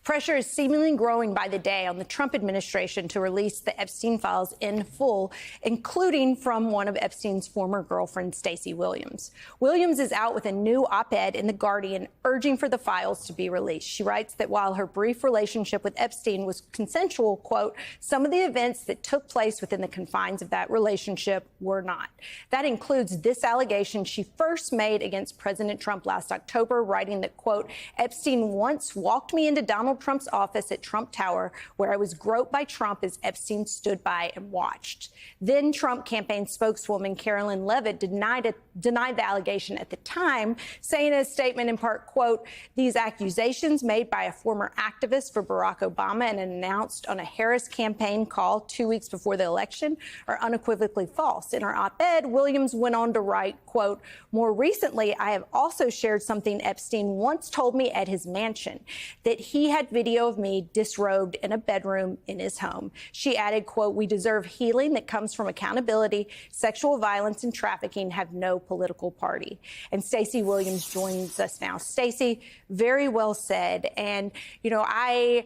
Pressure is seemingly growing by the day on the Trump administration to release the Epstein files in full, including from one of Epstein's former girlfriends, Stacey Williams. Williams is out with a new op-ed in The Guardian urging for the files to be released. She writes that while her brief relationship with Epstein was consensual, quote, some of the events that took place within the confines of that relationship were not. That includes this allegation she first made against President Trump last October, writing that, quote, Epstein once walked me into Donald Trump's office at Trump Tower, where I was groped by Trump as Epstein stood by and watched. Then Trump campaign spokeswoman Carolyn Levitt denied the allegation at the time, saying in a statement in part, quote, these accusations made by a former activist for Barack Obama and announced on a Harris campaign call 2 weeks before the election are unequivocally false. In her op-ed, Williams went on to write, quote, more recently, I have also shared something Epstein once told me at his mansion, that he had video of me disrobed in a bedroom in his home. She added, quote, we deserve healing that comes from accountability. Sexual violence and trafficking have no political party. And Stacey Williams joins us now. Stacey, very well said. And, you know, I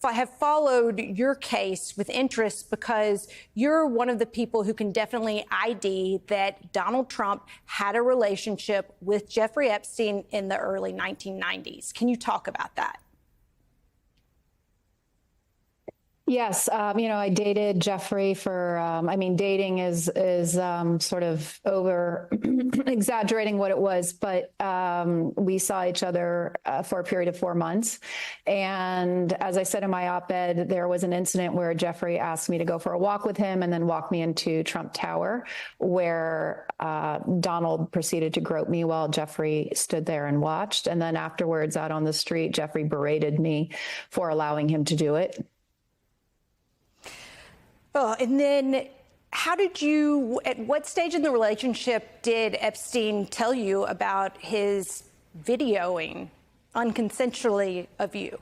have followed your case with interest because you're one of the people who can definitely ID that Donald Trump had a relationship with Jeffrey Epstein in the early 1990s. Can you talk about that? Yes, I dated Jeffrey for, dating is sort of over exaggerating what it was, but we saw each other for a period of 4 months. And as I said in my op-ed, there was an incident where Jeffrey asked me to go for a walk with him and then walk me into Trump Tower, where Donald proceeded to grope me while Jeffrey stood there and watched. And then afterwards, out on the street, Jeffrey berated me for allowing him to do it. Oh, and then at what stage in the relationship did Epstein tell you about his videoing unconsensually of you?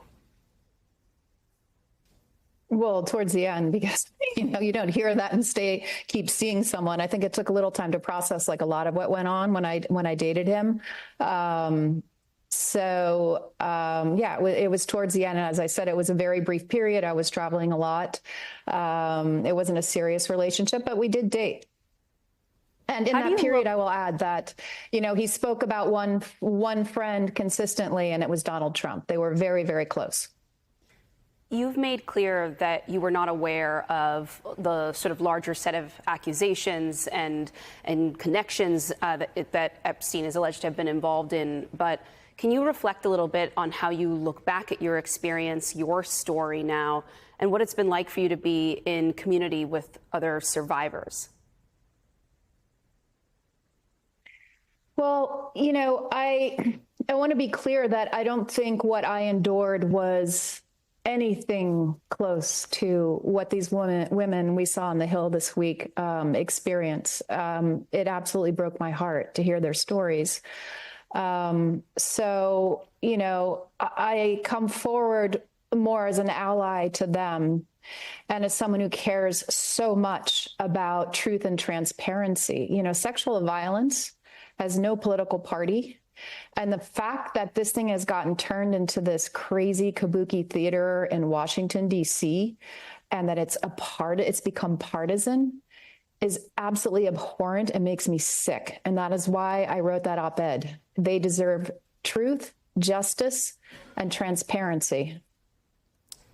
Well, towards the end, because, you don't hear that and keep seeing someone. I think it took a little time to process, like a lot of what went on when I dated him. It was towards the end. And as I said, it was a very brief period. I was traveling a lot. It wasn't a serious relationship, but we did date. And in that period, I will add that, he spoke about one friend consistently, and it was Donald Trump. They were very, very close. You've made clear that you were not aware of the sort of larger set of accusations and connections that Epstein is alleged to have been involved in. But can you reflect a little bit on how you look back at your experience, your story now, and what it's been like for you to be in community with other survivors? Well, I want to be clear that I don't think what I endured was anything close to what these women we saw on the Hill this week experience. It absolutely broke my heart to hear their stories. I come forward more as an ally to them and as someone who cares so much about truth and transparency. Sexual violence has no political party. And the fact that this thing has gotten turned into this crazy kabuki theater in Washington, D.C., and that it's become partisan is absolutely abhorrent and makes me sick. And that is why I wrote that op-ed. They deserve truth, justice, and transparency.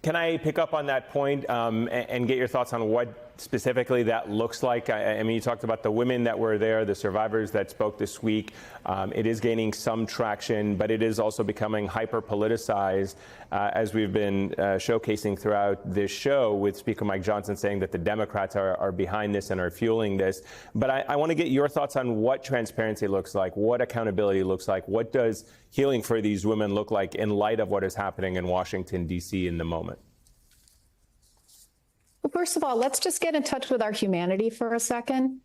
Can I pick up on that point and get your thoughts on what specifically that looks like? I mean, you talked about the women that were there, the survivors that spoke this week. It is gaining some traction, but it is also becoming hyper-politicized, as we've been showcasing throughout this show, with Speaker Mike Johnson saying that the Democrats are behind this and are fueling this. But I want to get your thoughts on what transparency looks like, what accountability looks like, what does healing for these women look like in light of what is happening in Washington, D.C. in the moment? Well, first of all, let's just get in touch with our humanity for a second.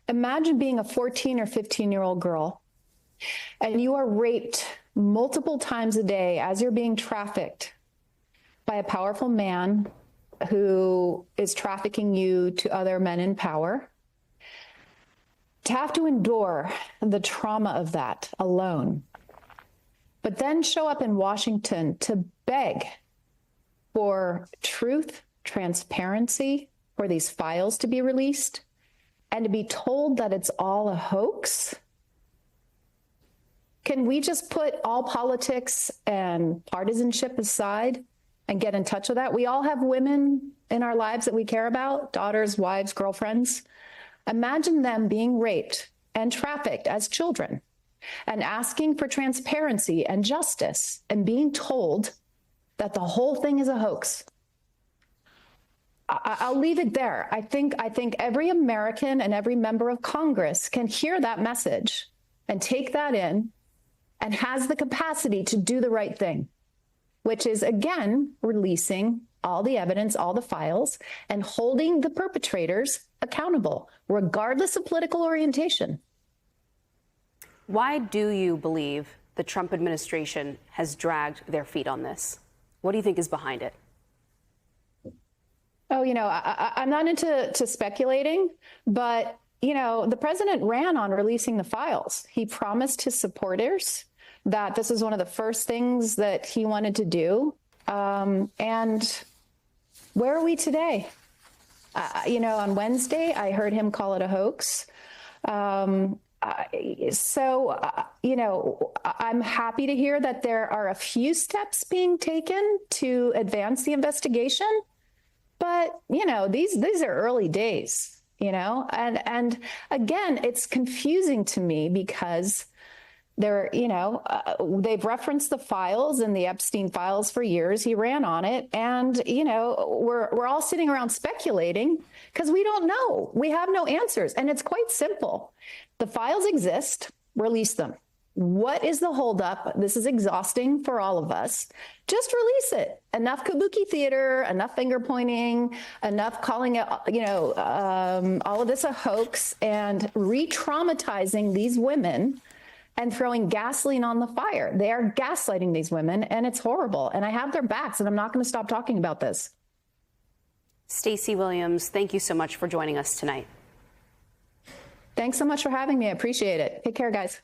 Imagine being a 14 or 15-year-old girl, and you are raped multiple times a day as you're being trafficked by a powerful man who is trafficking you to other men in power. To have to endure the trauma of that alone, but then show up in Washington to beg for truth, transparency, for these files to be released, and to be told that it's all a hoax? Can we just put all politics and partisanship aside and get in touch with that? We all have women in our lives that we care about, daughters, wives, girlfriends. Imagine them being raped and trafficked as children and asking for transparency and justice and being told that the whole thing is a hoax. I'll leave it there. I think every American and every member of Congress can hear that message and take that in and has the capacity to do the right thing, which is, again, releasing all the evidence, all the files, and holding the perpetrators accountable, regardless of political orientation. Why do you believe the Trump administration has dragged their feet on this? What do you think is behind it? Oh, I'm not into speculating, but, the president ran on releasing the files. He promised his supporters that this is one of the first things that he wanted to do. And where are we today? On Wednesday, I heard him call it a hoax. I'm happy to hear that there are a few steps being taken to advance the investigation. But, these are early days, and again, it's confusing to me because they've referenced the files and the Epstein files for years. He ran on it. And, we're all sitting around speculating because we don't know. We have no answers. And it's quite simple. The files exist, release them. What is the holdup? This is exhausting for all of us. Just release it. Enough kabuki theater, enough finger pointing, enough calling it, all of this a hoax and re-traumatizing these women and throwing gasoline on the fire. They are gaslighting these women, and it's horrible. And I have their backs, and I'm not going to stop talking about this. Stacey Williams, thank you so much for joining us tonight. Thanks so much for having me. I appreciate it. Take care, guys.